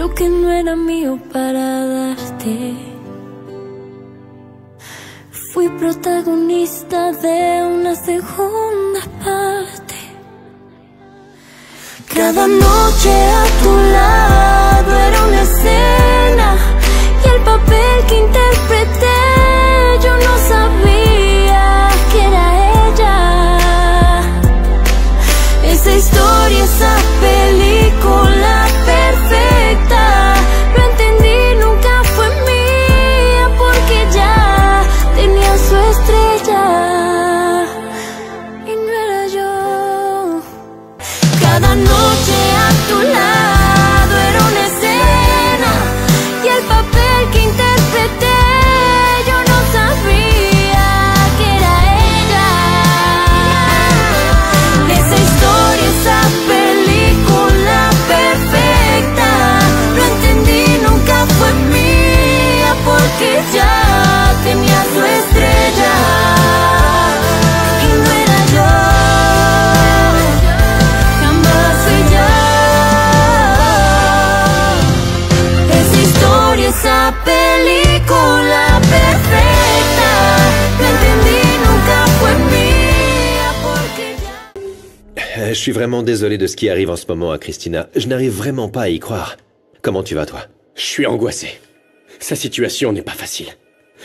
lo que no era mío para darte. Fui protagonista de una segunda parte. Cada noche a tu lado era una escena, y el papel que interpreté yo no sabía que era ella. Esa historia, esa película perfecta, lo entendí, nunca fue mía porque ya tenía su estrella y no era yo. Cada noche a tu lado era una escena, y el papel que interpreté yo no sabía que era ella. Esa historia, esa película perfecta, lo entendí, nunca fue mía porque ya tenía su estrella y no era yo. Jamás fui yo. Esa historia, esa película perfecta, lo entendí, nunca fue mía porque ya. Je suis vraiment désolé de ce qui arrive en ce moment à Christina. Je n'arrive vraiment pas à y croire. Comment tu vas, toi? Je suis angoissé. Sa situation n'est pas facile.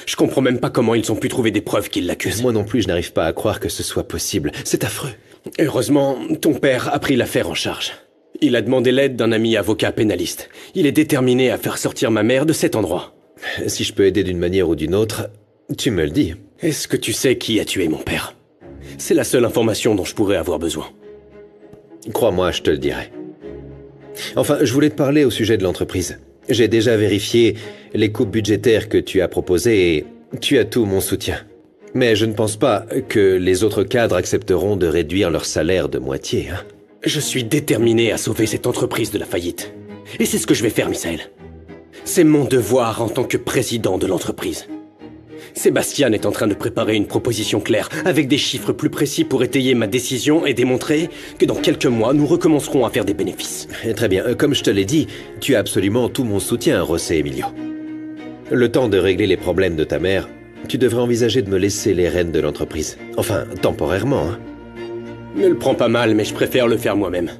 Je comprends même pas comment ils ont pu trouver des preuves qui l'accusent. Moi non plus, je n'arrive pas à croire que ce soit possible. C'est affreux. Heureusement, ton père a pris l'affaire en charge. Il a demandé l'aide d'un ami avocat pénaliste. Il est déterminé à faire sortir ma mère de cet endroit. Si je peux aider d'une manière ou d'une autre, tu me le dis. Est-ce que tu sais qui a tué mon père? C'est la seule information dont je pourrais avoir besoin. Crois-moi, je te le dirai. Enfin, je voulais te parler au sujet de l'entreprise. J'ai déjà vérifié les coupes budgétaires que tu as proposées et tu as tout mon soutien. Mais je ne pense pas que les autres cadres accepteront de réduire leur salaire de moitié, hein. Je suis déterminé à sauver cette entreprise de la faillite. Et c'est ce que je vais faire, Misaël. C'est mon devoir en tant que président de l'entreprise. Sébastien est en train de préparer une proposition claire, avec des chiffres plus précis pour étayer ma décision et démontrer que dans quelques mois, nous recommencerons à faire des bénéfices. Très bien, comme je te l'ai dit, tu as absolument tout mon soutien, José Emilio. Le temps de régler les problèmes de ta mère, tu devrais envisager de me laisser les rênes de l'entreprise. Enfin, temporairement, hein. Ne le prends pas mal, mais je préfère le faire moi-même.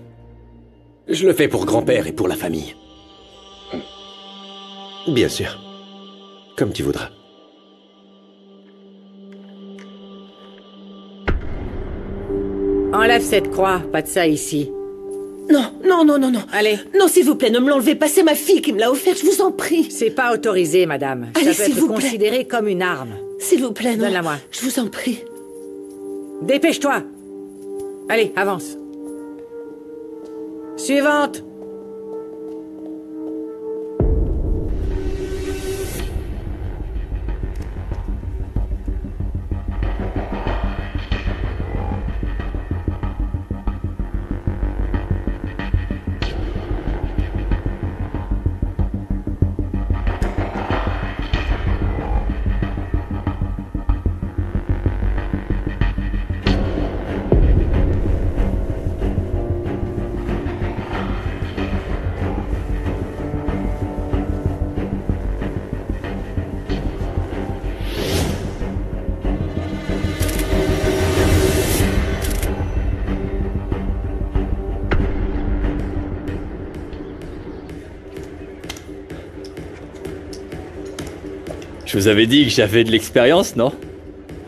Je le fais pour grand-père et pour la famille. Bien sûr. Comme tu voudras. Enlève cette croix, pas de ça ici. Non, non, non, non, non. Allez. Non, s'il vous plaît, ne me l'enlevez pas, c'est ma fille qui me l'a offerte, je vous en prie. C'est pas autorisé, madame. Allez, Ça peut s'il être vous plaît. considéré comme une arme. S'il vous plaît, non. Donne-la-moi. Je vous en prie. Dépêche-toi. Allez, avance. Suivante. Je vous avais dit que j'avais de l'expérience, non?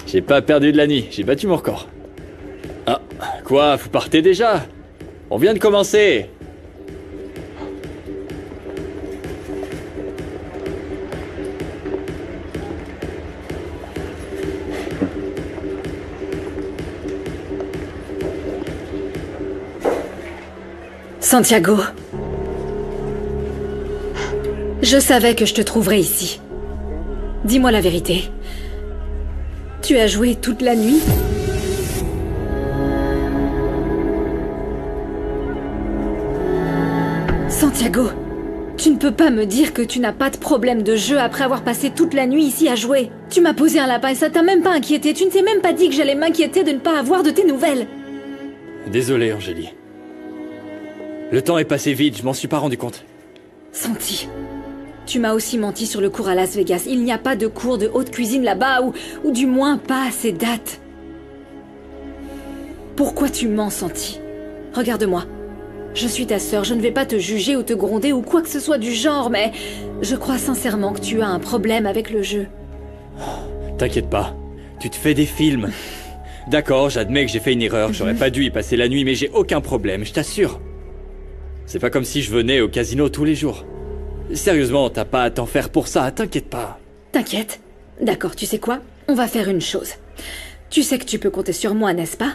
J'ai pas perdu de la nuit, j'ai battu mon record. Ah, quoi, vous partez déjà? On vient de commencer. Santiago. Je savais que je te trouverais ici. Dis-moi la vérité. Tu as joué toute la nuit? Santiago, tu ne peux pas me dire que tu n'as pas de problème de jeu après avoir passé toute la nuit ici à jouer. Tu m'as posé un lapin et ça t'a même pas inquiété. Tu ne t'es même pas dit que j'allais m'inquiéter de ne pas avoir de tes nouvelles. Désolé, Angélie. Le temps est passé vite, je m'en suis pas rendu compte. Santi, tu m'as aussi menti sur le cours à Las Vegas. Il n'y a pas de cours de haute cuisine là-bas, ou du moins pas à ces dates. Pourquoi tu mens, Santi? Regarde-moi. Je suis ta sœur, je ne vais pas te juger ou te gronder ou quoi que ce soit du genre, mais je crois sincèrement que tu as un problème avec le jeu. T'inquiète pas, tu te fais des films. D'accord, j'admets que j'ai fait une erreur, j'aurais pas dû y passer la nuit, mais j'ai aucun problème, je t'assure. C'est pas comme si je venais au casino tous les jours. Sérieusement, t'as pas à t'en faire pour ça, t'inquiète pas. T'inquiète. D'accord, tu sais quoi? On va faire une chose. Tu sais que tu peux compter sur moi, n'est-ce pas?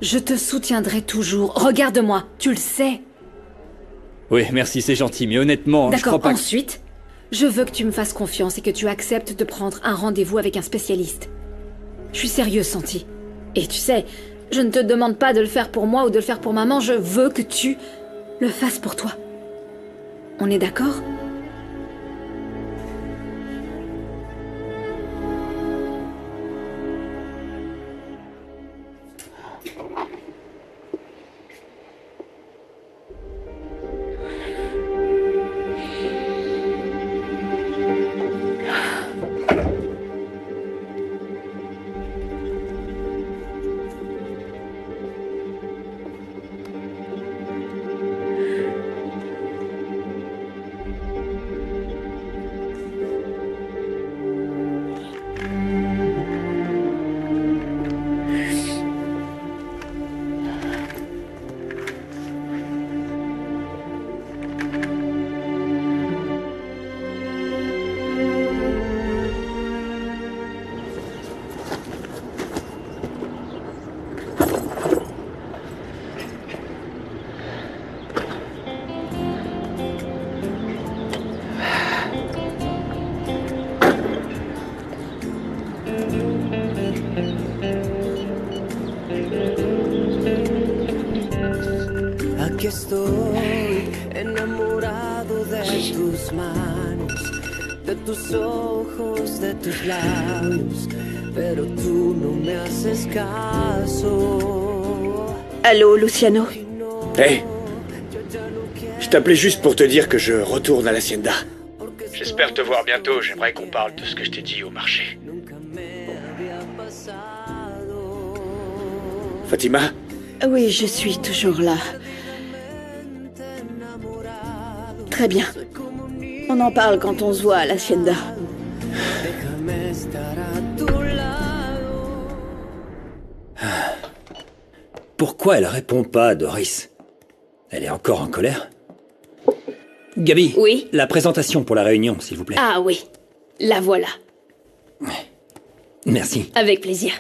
Je te soutiendrai toujours. Regarde-moi, tu le sais. Oui, merci, c'est gentil, mais honnêtement, je crois D'accord, pas ensuite, je veux que tu me fasses confiance et que tu acceptes de prendre un rendez-vous avec un spécialiste. Je suis sérieuse, Santi. Et tu sais, je ne te demande pas de le faire pour moi ou de le faire pour maman, je veux que tu le fasses pour toi. On est d'accord? Aquí estoy, enamorado de tus manos, de tus ojos, de tus labios, pero tú no me haces caso. Allô, Luciano? Hey, je t'appelais juste pour te dire que je retourne à l'Hacienda. J'espère te voir bientôt, j'aimerais qu'on parle de ce que je t'ai dit au marché. Fatima? Oui, je suis toujours là. Très bien. On en parle quand on se voit à l'Hacienda. Pourquoi elle répond pas, Doris? Elle est encore en colère? Gabi, Oui? la présentation pour la réunion, s'il vous plaît. Ah oui, la voilà. Merci. Avec plaisir.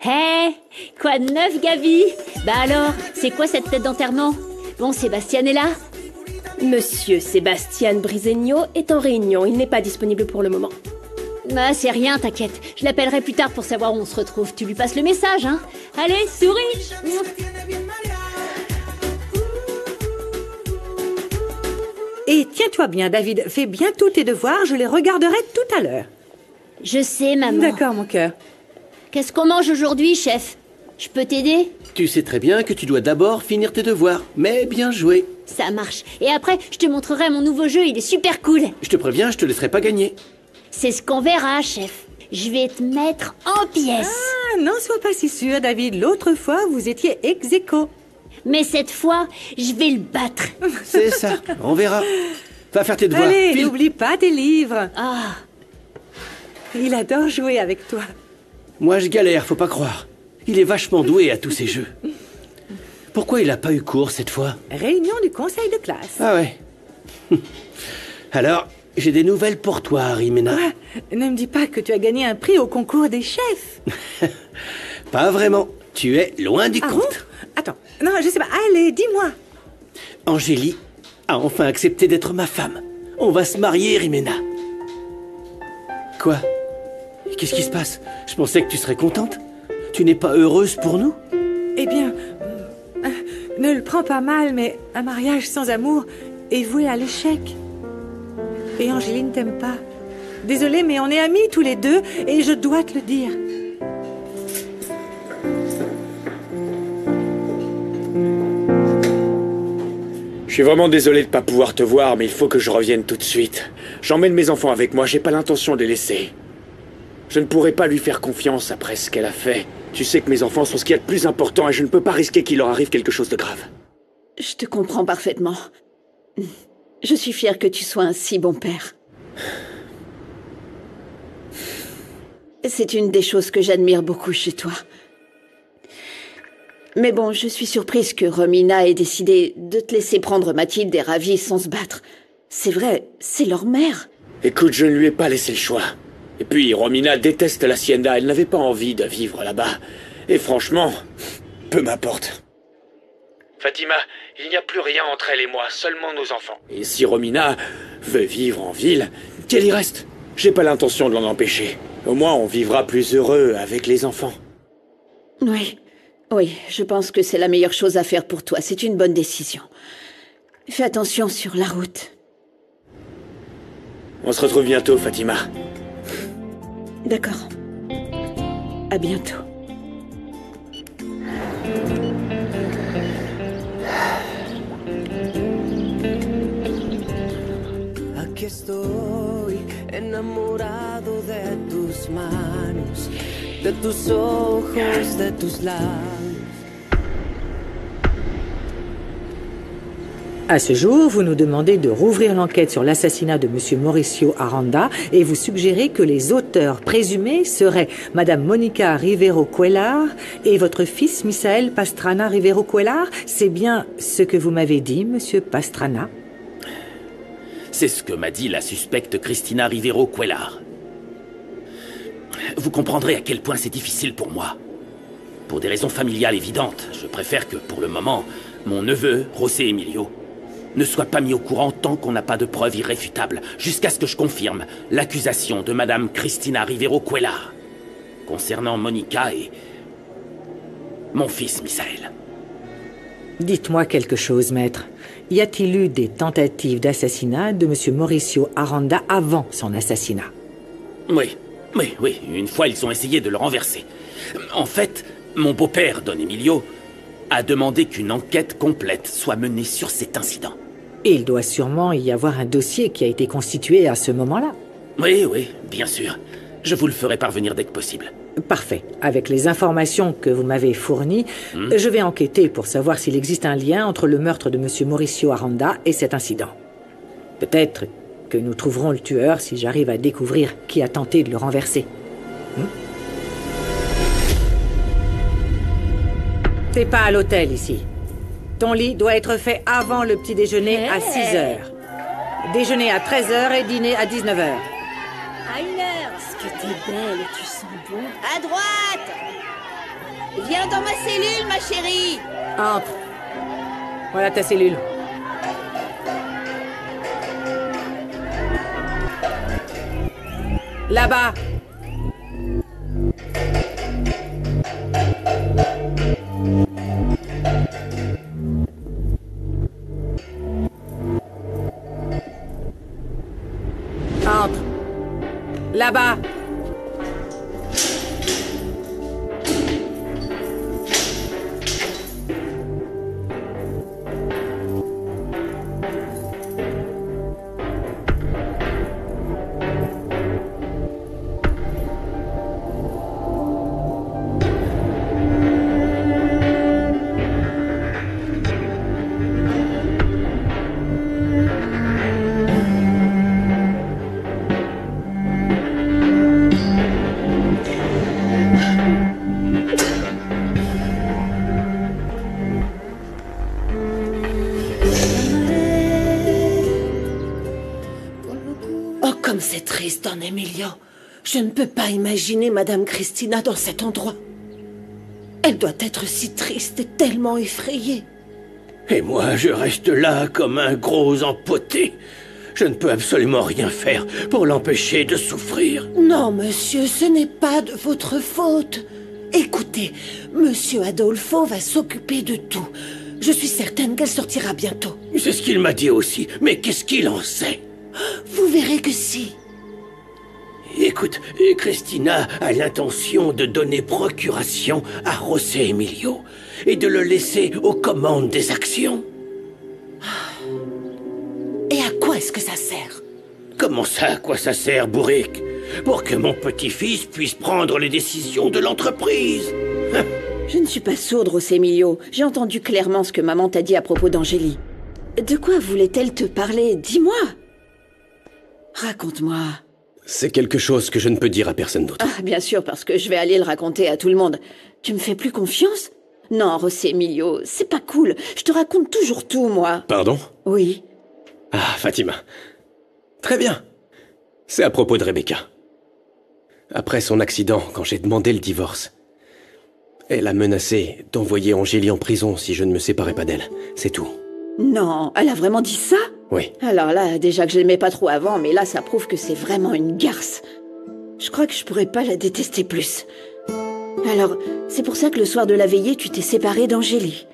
Hé, quoi de neuf, Gabi? Bah alors, c'est quoi cette fête d'enterrement? Bon, Sébastien est là? Monsieur Sébastien Brisegno est en réunion, il n'est pas disponible pour le moment. Bah, c'est rien, t'inquiète. Je l'appellerai plus tard pour savoir où on se retrouve. Tu lui passes le message, hein? Allez, souris! Et tiens-toi bien, David, fais bien tous tes devoirs, je les regarderai tout à l'heure. Je sais, maman. D'accord, mon cœur. Qu'est-ce qu'on mange aujourd'hui, chef? Je peux t'aider? Tu sais très bien que tu dois d'abord finir tes devoirs, mais bien joué. Ça marche. Et après, je te montrerai mon nouveau jeu, il est super cool. Je te préviens, je te laisserai pas gagner. C'est ce qu'on verra, chef. Je vais te mettre en pièces. Ah, n'en sois pas si sûr, David. L'autre fois, vous étiez ex aequo. Mais cette fois, je vais le battre. C'est ça, on verra. Va faire tes devoirs. Allez, File. n'oublie pas tes livres. Ah, Il adore jouer avec toi. Moi, je galère, faut pas croire. Il est vachement doué à tous ces jeux. Pourquoi il a pas eu cours cette fois? Réunion du conseil de classe. Ah ouais. Alors, j'ai des nouvelles pour toi, Rimena. Quoi? Ne me dis pas que tu as gagné un prix au concours des chefs. Pas vraiment. Tu es loin du Ah compte. bon? Attends, non, je sais pas. Allez, dis-moi. Angélie a enfin accepté d'être ma femme. On va se marier, Rimena. Quoi? Qu'est-ce qui se passe? Je pensais que tu serais contente. Tu n'es pas heureuse pour nous? Eh bien, ne le prends pas mal, mais un mariage sans amour est voué à l'échec. Et Angéline t'aime pas. Désolée, mais on est amis tous les deux et je dois te le dire. Je suis vraiment désolé de pas pouvoir te voir, mais il faut que je revienne tout de suite. J'emmène mes enfants avec moi, j'ai pas l'intention de les laisser. Je ne pourrai pas lui faire confiance après ce qu'elle a fait. Tu sais que mes enfants sont ce qu'il y a de plus important et je ne peux pas risquer qu'il leur arrive quelque chose de grave. Je te comprends parfaitement. Je suis fière que tu sois un si bon père. C'est une des choses que j'admire beaucoup chez toi. Mais bon, je suis surprise que Romina ait décidé de te laisser prendre Mathilde et Ravi sans se battre. C'est vrai, c'est leur mère. Écoute, je ne lui ai pas laissé le choix. Et puis, Romina déteste l'Hacienda, elle n'avait pas envie de vivre là-bas. Et franchement, peu m'importe. Fatima, il n'y a plus rien entre elle et moi, seulement nos enfants. Et si Romina veut vivre en ville, qu'elle y reste. J'ai pas l'intention de l'en empêcher. Au moins, on vivra plus heureux avec les enfants. Oui, je pense que c'est la meilleure chose à faire pour toi. C'est une bonne décision. Fais attention sur la route. On se retrouve bientôt, Fatima. D'accord. À bientôt. Aquí estoy, enamorado de tus manos, de tus ojos, de tus labios. À ce jour, vous nous demandez de rouvrir l'enquête sur l'assassinat de M. Mauricio Aranda et vous suggérez que les auteurs présumés seraient Madame Monica Rivero Cuellar et votre fils Misael Pastrana Rivero Cuellar. C'est bien ce que vous m'avez dit, Monsieur Pastrana? C'est ce que m'a dit la suspecte Cristina Rivero Cuellar. Vous comprendrez à quel point c'est difficile pour moi. Pour des raisons familiales évidentes, je préfère que, pour le moment, mon neveu, José Emilio, ne soit pas mis au courant tant qu'on n'a pas de preuves irréfutables, jusqu'à ce que je confirme l'accusation de Madame Cristina Rivero Cuellar concernant Monica et mon fils Misael. Dites-moi quelque chose, maître. Y a-t-il eu des tentatives d'assassinat de M. Mauricio Aranda avant son assassinat? Oui. Une fois, ils ont essayé de le renverser. En fait, mon beau-père, Don Emilio, a demandé qu'une enquête complète soit menée sur cet incident. Et il doit sûrement y avoir un dossier qui a été constitué à ce moment-là. Oui, bien sûr. Je vous le ferai parvenir dès que possible. Parfait. Avec les informations que vous m'avez fournies, je vais enquêter pour savoir s'il existe un lien entre le meurtre de M. Mauricio Aranda et cet incident. Peut-être que nous trouverons le tueur si j'arrive à découvrir qui a tenté de le renverser. T'es pas à l'hôtel ici. Ton lit doit être fait avant le petit déjeuner à 6h. Déjeuner à 13h et dîner à 19h. À 1h. Est-ce que t'es belle et tu sens bon? À droite. Viens dans ma cellule, ma chérie. Entre. Voilà ta cellule. Là-bas. Entre. Là-bas. C'est triste, Don Emilio. Je ne peux pas imaginer Madame Cristina dans cet endroit. Elle doit être si triste et tellement effrayée. Et moi, je reste là comme un gros empoté. Je ne peux absolument rien faire pour l'empêcher de souffrir. Non, monsieur, ce n'est pas de votre faute. Écoutez, Monsieur Adolfo va s'occuper de tout. Je suis certaine qu'elle sortira bientôt. C'est ce qu'il m'a dit aussi, mais qu'est-ce qu'il en sait? Vous verrez que si. Écoute, Cristina a l'intention de donner procuration à José Emilio et de le laisser aux commandes des actions. ce que ça sert. Comment ça, à quoi ça sert, bourrique? Pour que mon petit-fils puisse prendre les décisions de l'entreprise. Je ne suis pas sourde, José Emilio. J'ai entendu clairement ce que maman t'a dit à propos d'Angélie. De quoi voulait-elle te parler? Dis-moi. Raconte-moi. C'est quelque chose que je ne peux dire à personne d'autre. Ah, bien sûr, parce que je vais aller le raconter à tout le monde. Tu me fais plus confiance? Non, José Emilio, c'est pas cool. Je te raconte toujours tout, moi. Pardon? Oui. Ah, Fatima. Très bien. C'est à propos de Rebecca. Après son accident, quand j'ai demandé le divorce, elle a menacé d'envoyer Angélie en prison si je ne me séparais pas d'elle. C'est tout. Non, elle a vraiment dit ça? Oui. Alors là, déjà que je l'aimais pas trop avant, mais là, ça prouve que c'est vraiment une garce. Je crois que je pourrais pas la détester plus. Alors, c'est pour ça que le soir de la veillée, tu t'es séparé d'Angélie.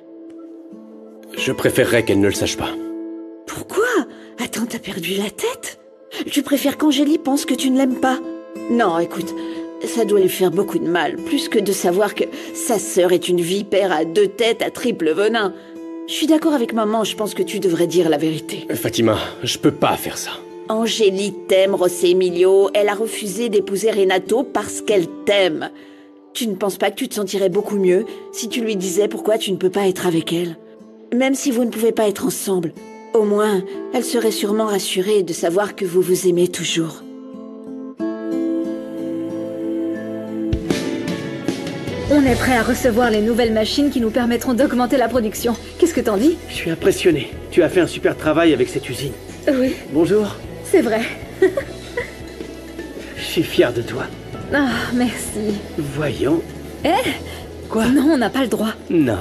Je préférerais qu'elle ne le sache pas. Pourquoi? Attends, t'as perdu la tête? Tu préfères qu'Angélie pense que tu ne l'aimes pas? Non, écoute, ça doit lui faire beaucoup de mal, plus que de savoir que sa sœur est une vipère à 2 têtes à triple venin. Je suis d'accord avec maman, je pense que tu devrais dire la vérité. Fatima, je peux pas faire ça. Angélie t'aime, José Emilio. Elle a refusé d'épouser Renato parce qu'elle t'aime. Tu ne penses pas que tu te sentirais beaucoup mieux si tu lui disais pourquoi tu ne peux pas être avec elle? Même si vous ne pouvez pas être ensemble, au moins, elle serait sûrement rassurée de savoir que vous vous aimez toujours. On est prêt à recevoir les nouvelles machines qui nous permettront d'augmenter la production. Qu'est-ce que t'en dis? Je suis impressionné. Tu as fait un super travail avec cette usine. Oui. Bonjour. C'est vrai. Je suis fier de toi. Ah, merci. Voyons. Eh? Quoi? Non, on n'a pas le droit. Non.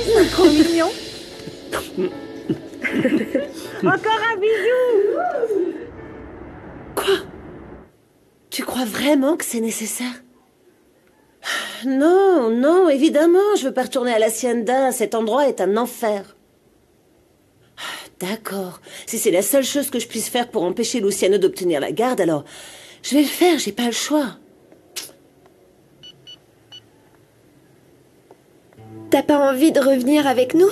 C'est trop mignon. Encore un bisou. Quoi? Tu crois vraiment que c'est nécessaire? Non, non, évidemment, je veux pas retourner à l'Hacienda. Cet endroit est un enfer. D'accord. Si c'est la seule chose que je puisse faire pour empêcher Luciano d'obtenir la garde, alors je vais le faire, j'ai pas le choix. T'as pas envie de revenir avec nous?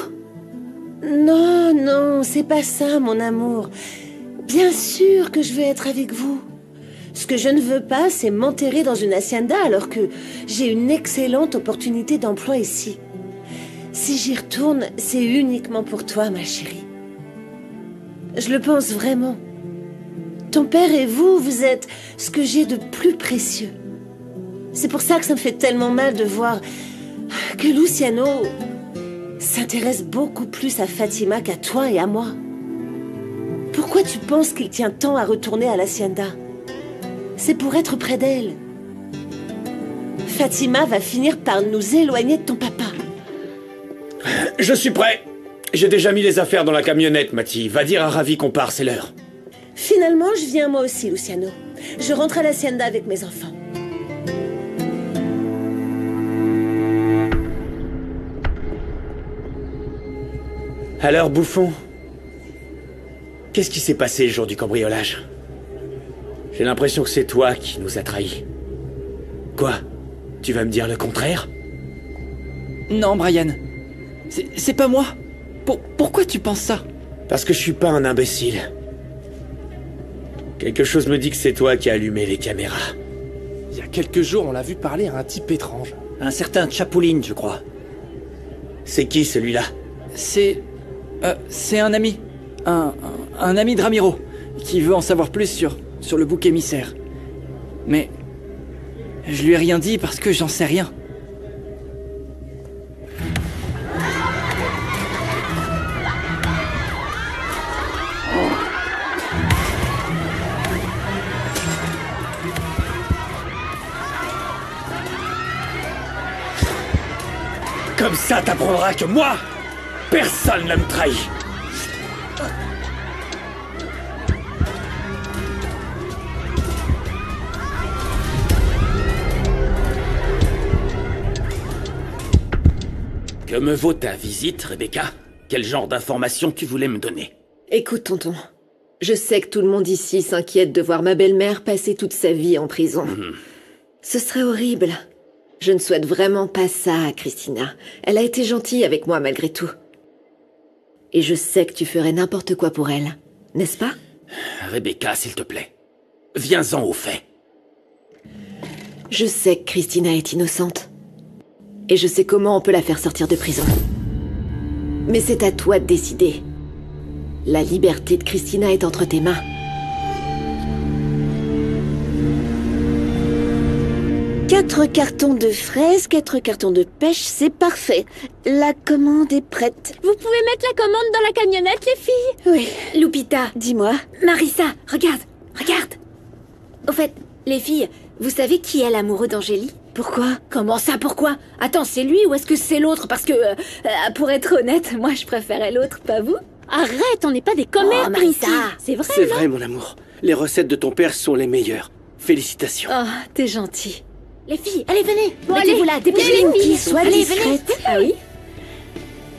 Non, non, c'est pas ça, mon amour. Bien sûr que je veux être avec vous. Ce que je ne veux pas, c'est m'enterrer dans une hacienda alors que j'ai une excellente opportunité d'emploi ici. Si j'y retourne, c'est uniquement pour toi, ma chérie. Je le pense vraiment. Ton père et vous, vous êtes ce que j'ai de plus précieux. C'est pour ça que ça me fait tellement mal de voir que Luciano s'intéresse beaucoup plus à Fatima qu'à toi et à moi. Pourquoi tu penses qu'il tient tant à retourner à l'hacienda? C'est pour être près d'elle. Fatima va finir par nous éloigner de ton papa. Je suis prêt. J'ai déjà mis les affaires dans la camionnette, Mati. Va dire à Ravi qu'on part, c'est l'heure. Finalement, je viens moi aussi, Luciano. Je rentre à l'hacienda avec mes enfants. Alors, bouffon, qu'est-ce qui s'est passé le jour du cambriolage? J'ai l'impression que c'est toi qui nous as trahis. Quoi? Tu vas me dire le contraire? Non, Brian. C'est pas moi. Pourquoi tu penses ça? Parce que je suis pas un imbécile. Quelque chose me dit que c'est toi qui as allumé les caméras. Il y a quelques jours, on l'a vu parler à un type étrange. Un certain Chapouline, je crois. C'est qui, celui-là? C'est un ami. Un ami de Ramiro, qui veut en savoir plus sur le bouc émissaire. Mais je lui ai rien dit parce que j'en sais rien. Comme ça, t'apprendras que moi, personne ne me trahit. Que me vaut ta visite, Rebecca? Quel genre d'informations tu voulais me donner? Écoute, tonton. Je sais que tout le monde ici s'inquiète de voir ma belle-mère passer toute sa vie en prison. Ce serait horrible. Je ne souhaite vraiment pas ça à Christina. Elle a été gentille avec moi malgré tout. Et je sais que tu ferais n'importe quoi pour elle, n'est-ce pas? Rebecca, s'il te plaît. Viens-en au fait. Je sais que Christina est innocente. Et je sais comment on peut la faire sortir de prison. Mais c'est à toi de décider. La liberté de Christina est entre tes mains. Quatre cartons de fraises, 4 cartons de pêche, c'est parfait. La commande est prête. Vous pouvez mettre la commande dans la camionnette, les filles? Oui. Lupita, Dis-moi. Marissa, regarde, regarde. Au fait, les filles, vous savez qui est l'amoureux d'Angélie? Pourquoi? Comment ça, pourquoi? Attends, c'est lui ou est-ce que c'est l'autre? Parce que, pour être honnête, moi je préférais l'autre, pas vous? Arrête, on n'est pas des commères, Marissa. C'est vrai, C'est non? vrai, mon amour. Les recettes de ton père sont les meilleures. Félicitations. Oh, t'es gentil. Les filles, allez, venez. Bon, Mettez-vous allez, là, dépêchez-vous. Qui soit Allez, discrète. Ah oui?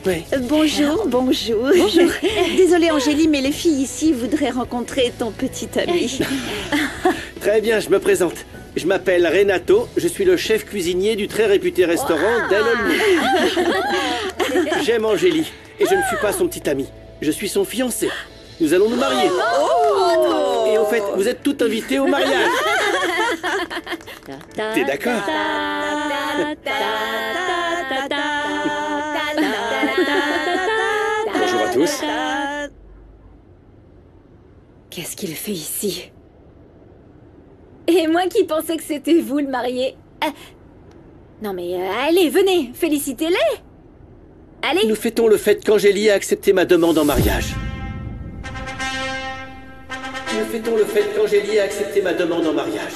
Oui. Bonjour, bonjour. Bonjour. Désolée Angélie, mais les filles ici voudraient rencontrer ton petit ami. Très bien, je me présente. Je m'appelle Renato, je suis le chef cuisinier du très réputé restaurant Del Olmo. J'aime Angélie, et je ne suis pas son petit ami. Je suis son fiancé. Nous allons nous marier. Et au fait, vous êtes toutes invitées au mariage. T'es d'accord? Bonjour à tous. Qu'est-ce qu'il fait ici? Et moi qui pensais que c'était vous le marié. Non mais allez, venez, félicitez-les. Allez. Nous fêtons le fait qu'Angélie a accepté ma demande en mariage. Nous fêtons le fait qu'Angélie a accepté ma demande en mariage.